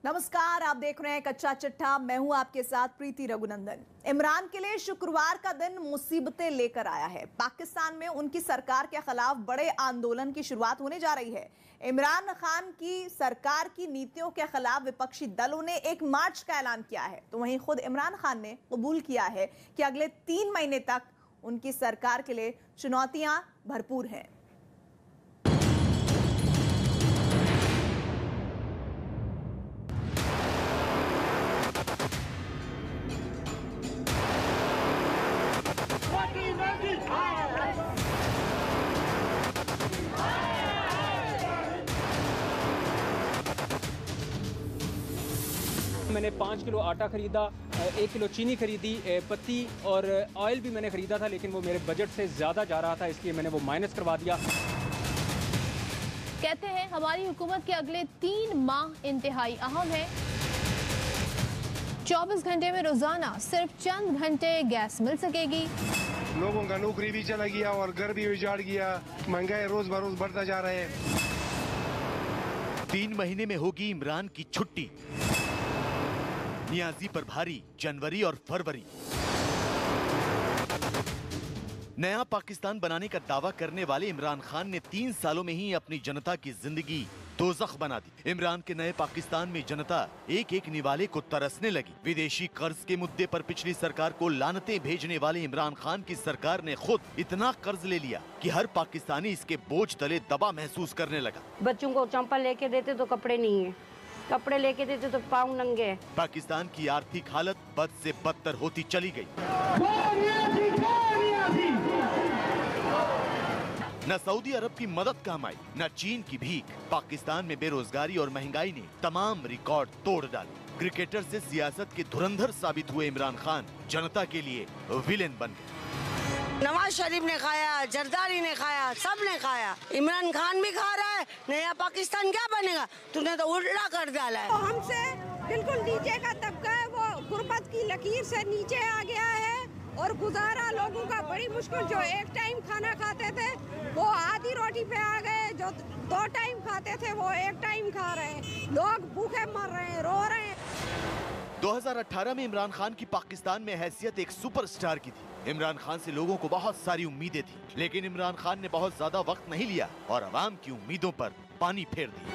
नमस्कार, आप देख रहे हैं कच्चा चिट्ठा। मैं हूं आपके साथ प्रीति रघुनंदन। इमरान के लिए शुक्रवार का दिन मुसीबतें लेकर आया है। पाकिस्तान में उनकी सरकार के खिलाफ बड़े आंदोलन की शुरुआत होने जा रही है। इमरान खान की सरकार की नीतियों के खिलाफ विपक्षी दलों ने एक मार्च का ऐलान किया है, तो वहीं खुद इमरान खान ने कबूल किया है कि अगले 3 महीने तक उनकी सरकार के लिए चुनौतियां भरपूर हैं। मैंने 5 किलो आटा खरीदा, 1 किलो चीनी खरीदी, पत्ती और ऑयल भी मैंने खरीदा था, लेकिन वो मेरे बजट से ज़्यादा जा रहा था, इसलिए मैंने वो माइनस करवा दिया। कहते हैं हमारी हुकूमत के अगले 3 माह इंतहाई अहम है। 24 घंटे में रोजाना सिर्फ चंद घंटे गैस मिल सकेगी। लोगों का नौकरी भी चला गया और घर भी उजाड़ गया। महंगाई रोज बरोज बढ़ता जा रहा है। 3 महीने में होगी इमरान की छुट्टी। नियाजी पर भारी जनवरी और फरवरी। नया पाकिस्तान बनाने का दावा करने वाले इमरान खान ने 3 सालों में ही अपनी जनता की जिंदगी दोज़ख बना दी। इमरान के नए पाकिस्तान में जनता एक एक निवाले को तरसने लगी। विदेशी कर्ज के मुद्दे पर पिछली सरकार को लानतें भेजने वाले इमरान खान की सरकार ने खुद इतना कर्ज ले लिया कि हर पाकिस्तानी इसके बोझ तले दबा महसूस करने लगा। बच्चों को चंपल लेके देते तो कपड़े नहीं है, कपड़े लेके देते तो पाँव नंगे है। पाकिस्तान की आर्थिक हालत बद से बदतर होती चली गई। न सऊदी अरब की मदद काम आई, न चीन की भीख। पाकिस्तान में बेरोजगारी और महंगाई ने तमाम रिकॉर्ड तोड़ डाले। क्रिकेटर से सियासत के धुरंधर साबित हुए इमरान खान जनता के लिए विलेन बन गए। नवाज शरीफ ने खाया, जरदारी ने खाया, सब ने खाया। इमरान खान भी खा रहा है। नया पाकिस्तान क्या बनेगा? तूने तो उल्टा कर डाला है। तो हमसे बिल्कुल नीचे का तबका है, वो गुर्बत की लकीर से नीचे आ गया है और गुजारा लोगों का बड़ी मुश्किल। जो 1 टाइम खाना खाते थे वो आधी रोटी पे आ गए, जो 2 टाइम खाते थे वो 1 टाइम खा रहे हैं। लोग भूखे मर रहे हैं, रो रहे हैं। 2018 में इमरान खान की पाकिस्तान में हैसियत एक सुपरस्टार की थी। इमरान खान से लोगों को बहुत सारी उम्मीदें थी, लेकिन इमरान खान ने बहुत ज्यादा वक्त नहीं लिया और अवाम की उम्मीदों पर पानी फेर दिया।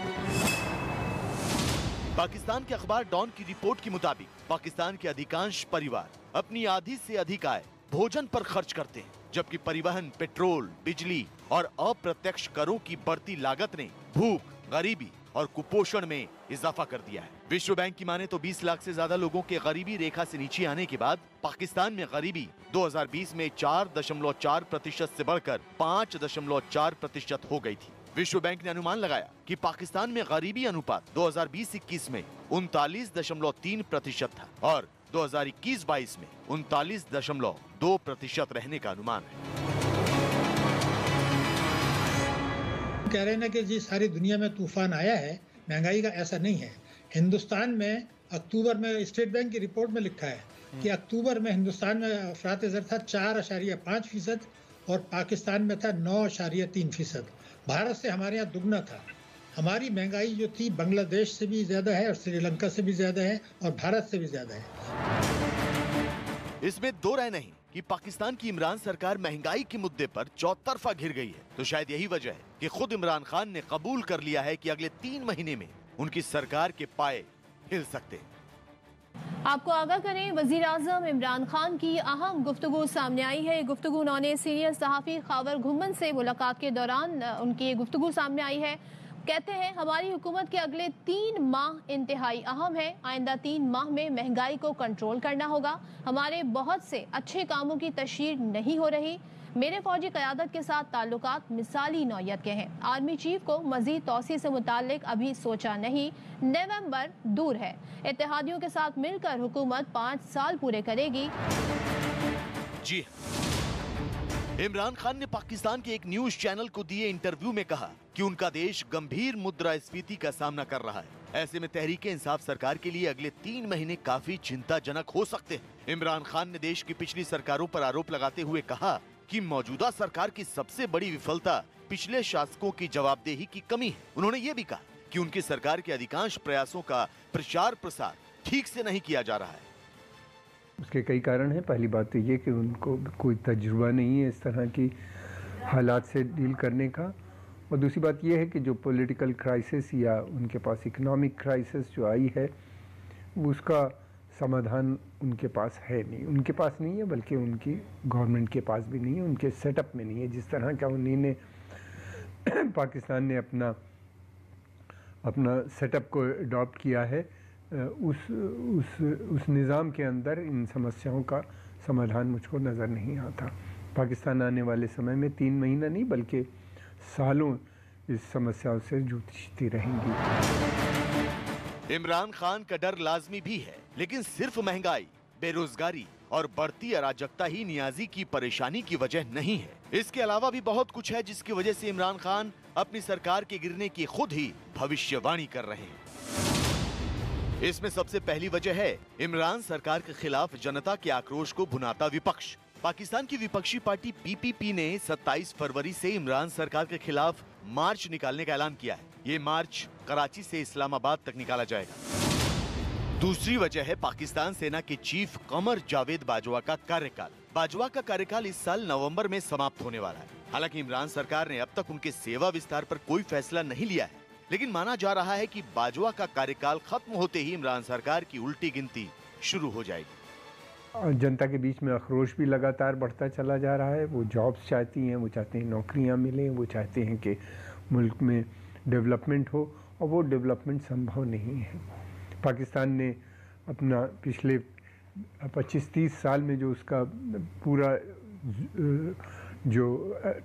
पाकिस्तान के अखबार डॉन की रिपोर्ट के मुताबिक पाकिस्तान के अधिकांश परिवार अपनी आधी से अधिक आय भोजन पर खर्च करते हैं, जबकि परिवहन, पेट्रोल, बिजली और अप्रत्यक्ष करों की बढ़ती लागत ने भूख, गरीबी और कुपोषण में इजाफा कर दिया है। विश्व बैंक की माने तो 20 लाख से ज्यादा लोगों के गरीबी रेखा से नीचे आने के बाद पाकिस्तान में गरीबी 2020 में 4.4% से बढ़कर 5.4% हो गई थी। विश्व बैंक ने अनुमान लगाया कि पाकिस्तान में गरीबी अनुपात 2020-21 में 39.3% था और 2021-22 में 39.2% रहने का अनुमान है। कह रहे हैं कि जी सारी दुनिया में तूफान आया है महंगाई का, ऐसा नहीं है। हिंदुस्तान में अक्टूबर में स्टेट बैंक की रिपोर्ट में लिखा है कि अक्टूबर में हिंदुस्तान में अफरात ज़र था 4.5% और पाकिस्तान में था 9.3%। भारत से हमारे यहाँ दुगना था। हमारी महंगाई जो थी बांग्लादेश से भी ज्यादा है और श्रीलंका से भी ज्यादा है और भारत से भी ज्यादा है। इसमें दो राय नहीं कि पाकिस्तान की इमरान सरकार महंगाई के मुद्दे पर चौतरफा घिर गई है, तो शायद यही वजह है कि खुद इमरान खान ने कबूल कर लिया है कि अगले 3 महीने में उनकी सरकार के पाए हिल सकते हैं। आपको आगाह करें, वजीर आजम इमरान खान की अहम गुफ्तगू सामने आई है। गुफ्तगू उन्होंने सीनियर सहाफी खावर घुम्मन से मुलाकात के दौरान उनकी गुफ्तगू सामने आई है। कहते हैं हमारी हुकूमत के अगले 3 माह इंतहाई अहम है। आइंदा 3 माह में महंगाई को कंट्रोल करना होगा। हमारे बहुत से अच्छे कामों की तशहीर नहीं हो रही। मेरे फौजी क़यादत के साथ ताल्लुकात मिसाली नौयत के हैं। आर्मी चीफ को मजीद तौसी से मुतालिक अभी सोचा नहीं। नवंबर दूर है। इत्तेहादियों के साथ मिलकर हुकूमत 5 साल पूरे करेगी। जी, इमरान खान ने पाकिस्तान के एक न्यूज चैनल को दिए इंटरव्यू में कहा कि उनका देश गंभीर मुद्रास्फीति का सामना कर रहा है। ऐसे में तहरीके इंसाफ सरकार के लिए अगले 3 महीने काफी चिंताजनक हो सकते हैं। इमरान खान ने देश की पिछली सरकारों पर आरोप लगाते हुए कहा कि मौजूदा सरकार की सबसे बड़ी विफलता पिछले शासकों की जवाबदेही की कमी है। उन्होंने ये भी कहा कि उनकी सरकार के अधिकांश प्रयासों का प्रचार प्रसार ठीक से नहीं किया जा रहा है। उसके कई कारण हैं। पहली बात तो ये कि उनको कोई तजुर्बा नहीं है इस तरह की हालात से डील करने का, और दूसरी बात ये है कि जो पॉलिटिकल क्राइसिस या उनके पास इकोनॉमिक क्राइसिस जो आई है उसका समाधान उनके पास है नहीं। उनके पास नहीं है, बल्कि उनकी गवर्नमेंट के पास भी नहीं है, उनके सेटअप में नहीं है। जिस तरह का उन्होंने पाकिस्तान ने अपना सेटअप को अडॉप्ट किया है, उस निज़ाम के अंदर इन समस्याओं का समाधान मुझको नज़र नहीं आता। पाकिस्तान आने वाले समय में 3 महीना नहीं बल्कि सालों इस समस्याओं से जूझती रहेंगी। इमरान खान का डर लाजमी भी है, लेकिन सिर्फ महंगाई, बेरोजगारी और बढ़ती अराजकता ही नियाजी की परेशानी की वजह नहीं है। इसके अलावा भी बहुत कुछ है जिसकी वजह से इमरान खान अपनी सरकार के गिरने की खुद ही भविष्यवाणी कर रहे हैं। इसमें सबसे पहली वजह है इमरान सरकार के खिलाफ जनता के आक्रोश को भुनाता विपक्ष। पाकिस्तान की विपक्षी पार्टी पीपीपी ने 27 फरवरी से इमरान सरकार के खिलाफ मार्च निकालने का ऐलान किया है। ये मार्च कराची से इस्लामाबाद तक निकाला जाएगा। दूसरी वजह है पाकिस्तान सेना के चीफ कमर जावेद बाजवा का कार्यकाल। बाजवा का कार्यकाल इस साल नवंबर में समाप्त होने वाला है। हालांकि इमरान सरकार ने अब तक उनके सेवा विस्तार पर कोई फैसला नहीं लिया है, लेकिन माना जा रहा है कि बाजवा का कार्यकाल खत्म होते ही इमरान सरकार की उल्टी गिनती शुरू हो जाएगी। जनता के बीच में आक्रोश भी लगातार बढ़ता चला जा रहा है। वो जॉब्स चाहती हैं, वो चाहते हैं नौकरियां मिलें, वो चाहते हैं कि मुल्क में डेवलपमेंट हो, और वो डेवलपमेंट संभव नहीं है। पाकिस्तान ने अपना पिछले 25-30 साल में जो उसका पूरा जो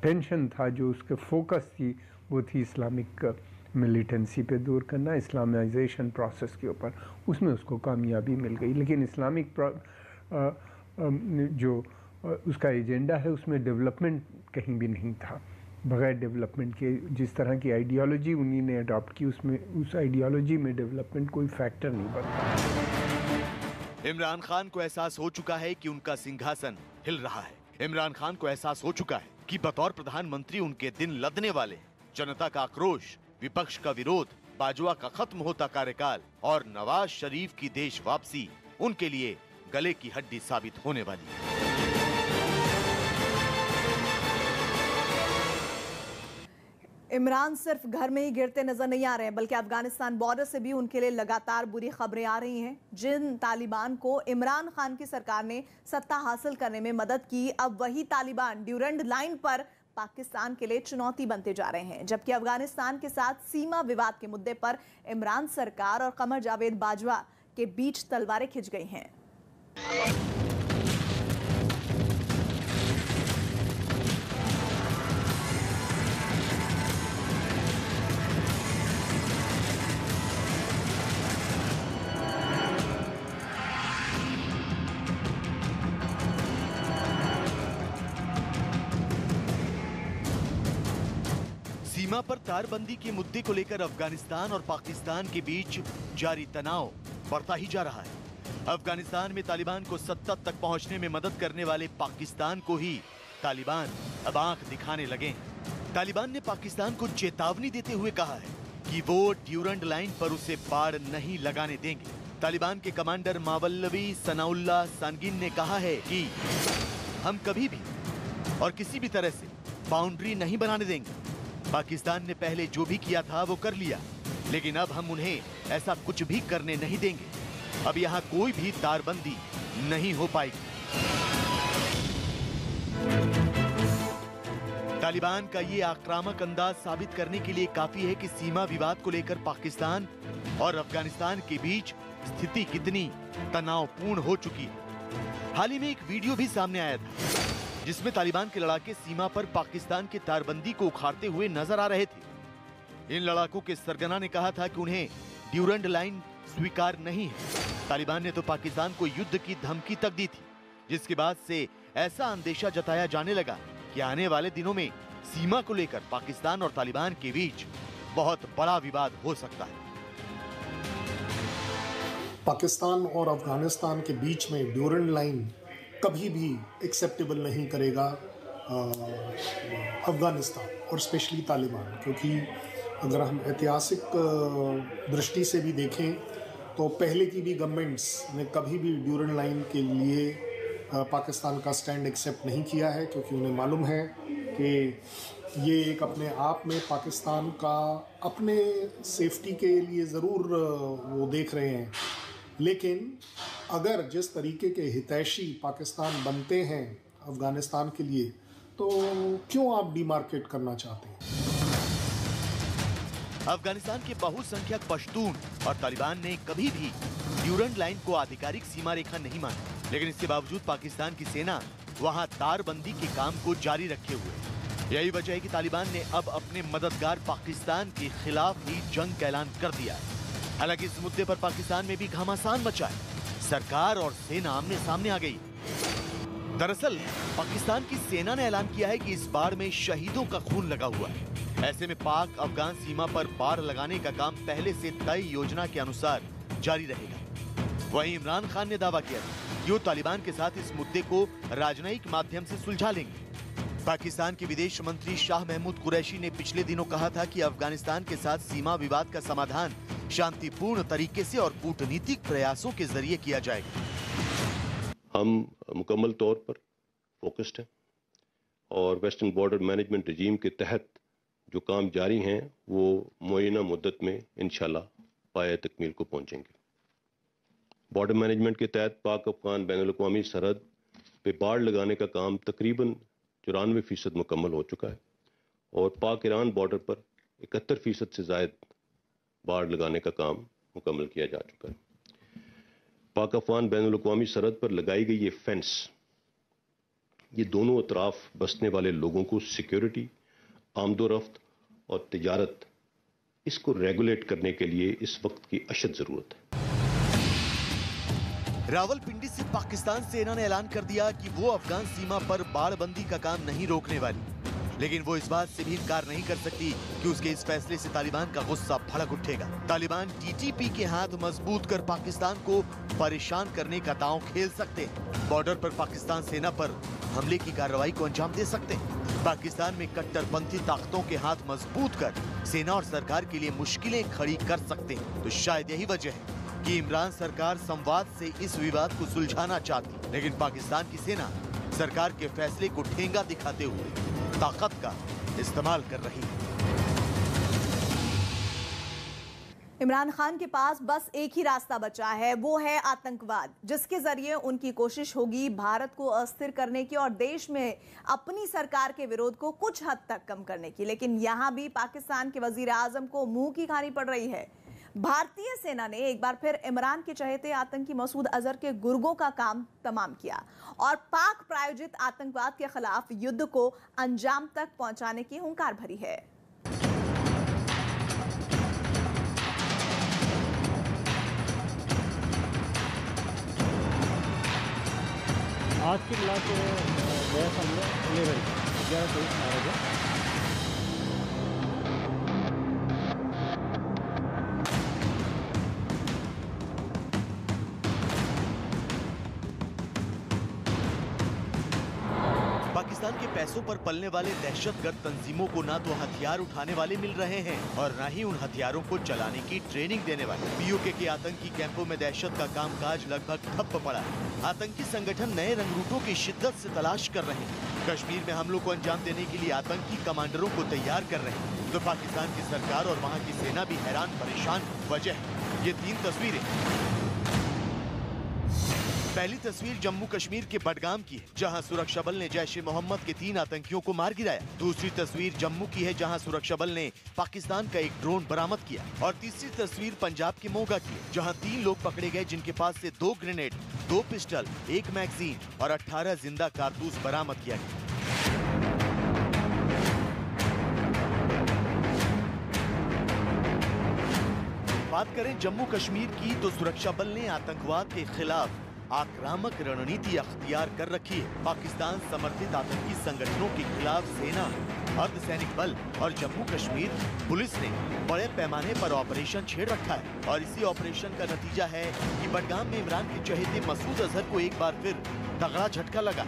टेंशन था, जो उसके फोकस थी, वो थी इस्लामिक मिलिटेंसी पे दूर करना, इस्लामाइजेशन प्रोसेस के ऊपर। उसमें उसको कामयाबी मिल गई, लेकिन इस्लामिक जो उसका एजेंडा है उसमें डेवलपमेंट कहीं भी नहीं था। बगैर डेवलपमेंट के जिस तरह की आइडियोलॉजी उन्हीं ने अडॉप्ट की, उसमें उस आइडियोलॉजी में डेवलपमेंट कोई फैक्टर नहीं बनता। इमरान खान को एहसास हो चुका है कि उनका सिंहासन हिल रहा है। इमरान खान को एहसास हो चुका है कि बतौर प्रधानमंत्री उनके दिन लदने वाले। जनता का आक्रोश, विपक्ष का विरोध, बाजवा का खत्म होता कार्यकाल और नवाज शरीफ की देश वापसी उनके लिए गले की हड्डी साबित होने वाली है। इमरान सिर्फ घर में ही गिरते नजर नहीं आ रहे हैं, बल्कि अफगानिस्तान बॉर्डर से भी उनके लिए लगातार बुरी खबरें आ रही हैं। जिन तालिबान को इमरान खान की सरकार ने सत्ता हासिल करने में मदद की, अब वही तालिबान ड्यूरेंड लाइन पर पाकिस्तान के लिए चुनौती बनते जा रहे हैं। जबकि अफगानिस्तान के साथ सीमा विवाद के मुद्दे पर इमरान सरकार और कमर जावेद बाजवा के बीच तलवारें खिंच गई हैं। सीमा पर तारबंदी के मुद्दे को लेकर अफगानिस्तान और पाकिस्तान के बीच जारी तनाव बढ़ता ही जा रहा है। अफगानिस्तान में तालिबान को सत्ता तक पहुंचने में मदद करने वाले पाकिस्तान को ही तालिबान अब आंख दिखाने लगे हैं। तालिबान ने पाकिस्तान को चेतावनी देते हुए कहा है कि वो ड्यूरेंड लाइन पर उसे बाड़ नहीं लगाने देंगे। तालिबान के कमांडर मावल्लवी सनाउल्लाह सानगिन ने कहा है कि हम कभी भी और किसी भी तरह से बाउंड्री नहीं बनाने देंगे। पाकिस्तान ने पहले जो भी किया था वो कर लिया, लेकिन अब हम उन्हें ऐसा कुछ भी करने नहीं देंगे। अब यहाँ कोई भी तारबंदी नहीं हो पाएगी। तालिबान का ये आक्रामक अंदाज साबित करने के लिए काफी है कि सीमा विवाद को लेकर पाकिस्तान और अफगानिस्तान के बीच स्थिति कितनी तनावपूर्ण हो चुकी है। हाल ही में एक वीडियो भी सामने आया था जिसमें तालिबान के लड़ाके सीमा पर पाकिस्तान के तारबंदी को उखाड़ते हुए नजर आ रहे थे। इन लड़ाकों के सरगना ने कहा था कि उन्हें ड्यूरेंड लाइन स्वीकार नहीं है। तालिबान ने तो पाकिस्तान को युद्ध की धमकी तक दी थी, जिसके बाद से ऐसा अंदेशा जताया जाने लगा कि आने वाले दिनों में सीमा को लेकर पाकिस्तान और तालिबान के बीच बहुत बड़ा विवाद हो सकता है। पाकिस्तान और अफगानिस्तान के बीच में ड्यूरेंड लाइन कभी भी एक्सेप्टेबल नहीं करेगा अफगानिस्तान और स्पेशली तालिबान, क्योंकि अगर हम ऐतिहासिक दृष्टि से भी देखें तो पहले की भी गवर्नमेंट्स ने कभी भी ड्यूरेंट लाइन के लिए पाकिस्तान का स्टैंड एक्सेप्ट नहीं किया है, क्योंकि उन्हें मालूम है कि ये एक अपने आप में पाकिस्तान का अपने सेफ्टी के लिए ज़रूर वो देख रहे हैं। लेकिन अगर जिस तरीके के हितैषी पाकिस्तान बनते हैं अफ़गानिस्तान के लिए, तो क्यों आप डिमार्केट करना चाहते हैं? अफगानिस्तान के बहुसंख्यक पश्तून और तालिबान ने कभी भी ड्यूरेंट लाइन को आधिकारिक सीमा रेखा नहीं माना, लेकिन इसके बावजूद पाकिस्तान की सेना वहां तारबंदी के काम को जारी रखे हुए। यही वजह है कि तालिबान ने अब अपने मददगार पाकिस्तान के खिलाफ ही जंग का ऐलान कर दिया है। हालांकि इस मुद्दे पर पाकिस्तान में भी घमासान मचा है। सरकार और सेना आमने सामने आ गई। दरअसल पाकिस्तान की सेना ने ऐलान किया है कि इस बाढ़ में शहीदों का खून लगा हुआ है। ऐसे में पाक अफगान सीमा पर बाड़ लगाने का काम पहले से तय योजना के अनुसार जारी रहेगा। वहीं इमरान खान ने दावा किया कि वो तालिबान के साथ इस मुद्दे को राजनयिक माध्यम से सुलझा लेंगे। पाकिस्तान के विदेश मंत्री शाह महमूद कुरैशी ने पिछले दिनों कहा था कि अफगानिस्तान के साथ सीमा विवाद का समाधान शांतिपूर्ण तरीके से और कूटनीतिक प्रयासों के जरिए किया जाएगा। हम मुकम्मल तौर पर फोकस्ड हैं और वेस्टर्न बॉर्डर मैनेजमेंट रजीम के तहत जो काम जारी हैं वो मुअय्यना मुद्दत में इंशाल्लाह पाए तकमील को पहुंचेंगे। बॉर्डर मैनेजमेंट के तहत पाक अफगान बैनुल-अक़वामी सरहद पे बाड़ लगाने का काम तकरीबन 94% मुकम्मल हो चुका है और पाक ईरान बॉर्डर पर 71% से ज़ायद बाड़ लगाने का काम मुकम्मल किया जा चुका है। पाक अफगान बैनुल-अक़वामी सरहद पर लगाई गई ये फेंस, ये दोनों अतराफ बसने वाले लोगों को सिक्योरिटी, आमदोरफ्त और तिजारत, इसको रेगुलेट करने के लिए इस वक्त की अशद जरूरत है। रावलपिंडी से पाकिस्तान सेना ने ऐलान कर दिया कि वो अफगान सीमा पर बाड़बंदी का काम नहीं रोकने वाली, लेकिन वो इस बात से भी इनकार नहीं कर सकती कि उसके इस फैसले से तालिबान का गुस्सा भड़क उठेगा। तालिबान टीटीपी के हाथ मजबूत कर पाकिस्तान को परेशान करने का दांव खेल सकते हैं। बॉर्डर पर पाकिस्तान सेना पर हमले की कार्रवाई को अंजाम दे सकते हैं। पाकिस्तान में कट्टरपंथी ताकतों के हाथ मजबूत कर सेना और सरकार के लिए मुश्किलें खड़ी कर सकते हैं। तो शायद यही वजह है कि इमरान सरकार संवाद से इस विवाद को सुलझाना चाहती, लेकिन पाकिस्तान की सेना सरकार के फैसले को ठेंगा दिखाते हुए ताकत का इस्तेमाल कर रही है। इमरान खान के पास बस एक ही रास्ता बचा है, वो है आतंकवाद, जिसके जरिए उनकी कोशिश होगी भारत को अस्थिर करने की और देश में अपनी सरकार के विरोध को कुछ हद तक कम करने की। लेकिन यहां भी पाकिस्तान के वजीर आजम को मुंह की खानी पड़ रही है। भारतीय सेना ने एक बार फिर इमरान के चहेते आतंकी मसूद अजहर के गुर्गों का काम तमाम किया और पाक प्रायोजित आतंकवाद के खिलाफ युद्ध को अंजाम तक पहुंचाने की हुंकार भरी है। आज की मिला के गया सामने 11 आएगा। पाकिस्तान के पैसों पर पलने वाले दहशतगर्द तंजीमों को ना तो हथियार उठाने वाले मिल रहे हैं और ना ही उन हथियारों को चलाने की ट्रेनिंग देने वाले। पीओके के आतंकी कैंपों में दहशत का कामकाज लगभग ठप पड़ा है। आतंकी संगठन नए रंगरूटों की शिद्दत से तलाश कर रहे हैं। कश्मीर में हमलों को अंजाम देने के लिए आतंकी कमांडरों को तैयार कर रहे हैं। तो पाकिस्तान की सरकार और वहाँ की सेना भी हैरान परेशान। वजह ये 3 तस्वीरें। पहली तस्वीर जम्मू कश्मीर के बडगाम की है, जहां सुरक्षा बल ने जैश ए मोहम्मद के 3 आतंकियों को मार गिराया। दूसरी तस्वीर जम्मू की है, जहां सुरक्षा बल ने पाकिस्तान का एक ड्रोन बरामद किया। और तीसरी तस्वीर पंजाब के मोगा की है, जहां 3 लोग पकड़े गए, जिनके पास से 2 ग्रेनेड, 2 पिस्टल, 1 मैगजीन और 18 जिंदा कारतूस बरामद किया गया। बात करें जम्मू कश्मीर की, तो सुरक्षा बल ने आतंकवाद के खिलाफ आक्रामक रणनीति अख्तियार कर रखी है। पाकिस्तान समर्थित आतंकी संगठनों के खिलाफ सेना, अर्धसैनिक बल और जम्मू कश्मीर पुलिस ने बड़े पैमाने पर ऑपरेशन छेड़ रखा है। और इसी ऑपरेशन का नतीजा है कि बडगाम में इमरान के चहेते मसूद अजहर को एक बार फिर तगड़ा झटका लगा।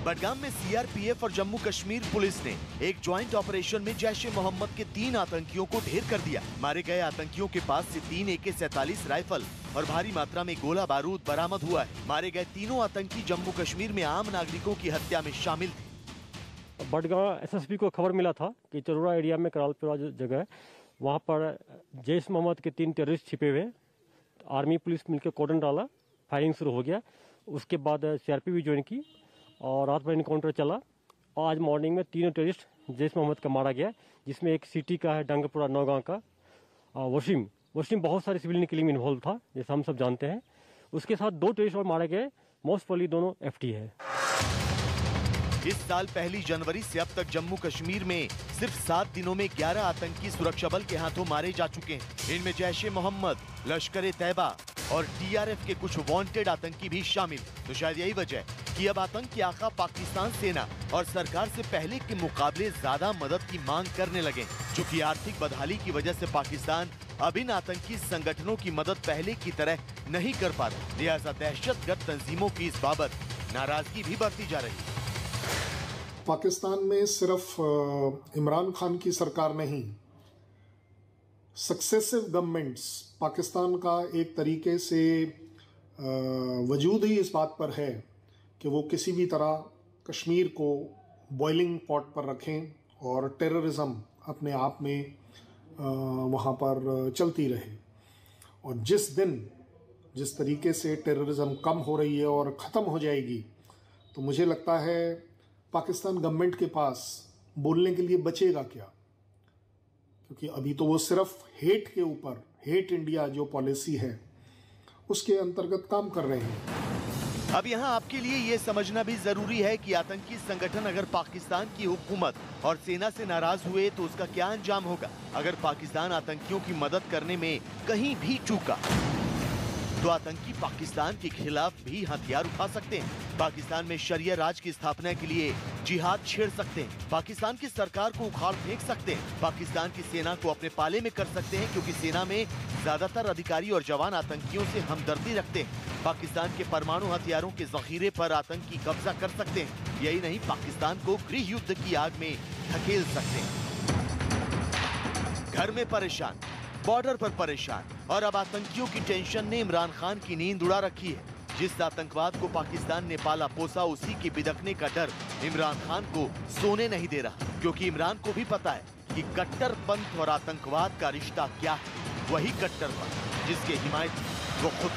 बडगाम में सीआरपीएफ और जम्मू कश्मीर पुलिस ने एक ज्वाइंट ऑपरेशन में जैश-ए-मोहम्मद के 3 आतंकियों को ढेर कर दिया। मारे गए आतंकियों के पास से 3 AK-47 राइफल और भारी मात्रा में गोला बारूद बरामद हुआ है। मारे गए तीनों आतंकी जम्मू कश्मीर में आम नागरिकों की हत्या में शामिल थे। बडगाम एसएसपी को खबर मिला था कि चरोड़ा एरिया में करालपुरा जगह है, वहाँ पर जैश-ए-मोहम्मद के 3 टेररिस्ट छिपे हुए। आर्मी पुलिस मिलकर कॉर्डन डाला, फायरिंग शुरू हो गया। उसके बाद सीआरपी भी ज्वाइन की और रात भर इनकाउंटर चला और आज मॉर्निंग में 3 टेररिस्ट जैश-ए-मोहम्मद का मारा गया, जिसमें एक सिटी का है डंगपुरा नौगांव का वसीम बहुत सारे सिविलियन किलिंग में इन्वॉल्व था, जैसा हम सब जानते हैं। उसके साथ 2 टेररिस्ट और मारे गए, मोस्ट प्रोबेबली दोनों एफटी है। इस साल 1 जनवरी से अब तक जम्मू कश्मीर में सिर्फ 7 दिनों में 11 आतंकी सुरक्षा बल के हाथों मारे जा चुके हैं। इनमें जैश-ए-मोहम्मद, लश्कर-ए-तैयबा और टीआरएफ के कुछ वांटेड आतंकी भी शामिल। तो शायद यही वजह कि अब आतंक के आका पाकिस्तान सेना और सरकार से पहले के मुकाबले ज्यादा मदद की मांग करने लगे, जो कि आर्थिक बदहाली की वजह से पाकिस्तान अब इन आतंकी संगठनों की मदद पहले की तरह नहीं कर पा रहा। लिहाजा दहशतगर्द तंजीमों की इस बाबत नाराजगी भी बढ़ती जा रही है। पाकिस्तान में सिर्फ इमरान खान की सरकार नहीं, सक्सेसिव गवर्नमेंट्स पाकिस्तान का एक तरीके से वजूद ही इस बात पर है कि वो किसी भी तरह कश्मीर को बॉइलिंग पॉट पर रखें और टेररिज्म अपने आप में वहाँ पर चलती रहे। और जिस तरीके से टेररिज्म कम हो रही है और ख़त्म हो जाएगी, तो मुझे लगता है पाकिस्तान गवर्नमेंट के पास बोलने के लिए बचेगा क्या, क्योंकि अभी तो वो सिर्फ हेट के ऊपर, हेट इंडिया जो पॉलिसी है उसके अंतर्गत काम कर रहे हैं। अब यहाँ आपके लिए ये समझना भी जरूरी है कि आतंकी संगठन अगर पाकिस्तान की हुकूमत और सेना से नाराज हुए तो उसका क्या अंजाम होगा। अगर पाकिस्तान आतंकियों की मदद करने में कहीं भी चूका तो आतंकी पाकिस्तान के खिलाफ भी हथियार उठा सकते हैं। पाकिस्तान में शरिया राज की स्थापना के लिए जिहाद छेड़ सकते हैं। पाकिस्तान की सरकार को उखाड़ फेंक सकते हैं। पाकिस्तान की सेना को अपने पाले में कर सकते हैं, क्योंकि सेना में ज्यादातर अधिकारी और जवान आतंकियों से हमदर्दी रखते हैं। पाकिस्तान के परमाणु हथियारों के जखीरे पर आतंकी कब्जा कर सकते हैं। यही नहीं, पाकिस्तान को गृह युद्ध की आग में धकेल सकते हैं। घर में परेशान, बॉर्डर पर परेशान और अब आतंकियों की टेंशन ने इमरान खान की नींद उड़ा रखी है। जिस आतंकवाद को पाकिस्तान ने पाला पोसा, उसी के बिदकने का डर इमरान खान को सोने नहीं दे रहा, क्योंकि इमरान को भी पता है कि कट्टरपंथ और आतंकवाद का रिश्ता क्या है। वही कट्टरपंथ जिसके हिमायती वो खुद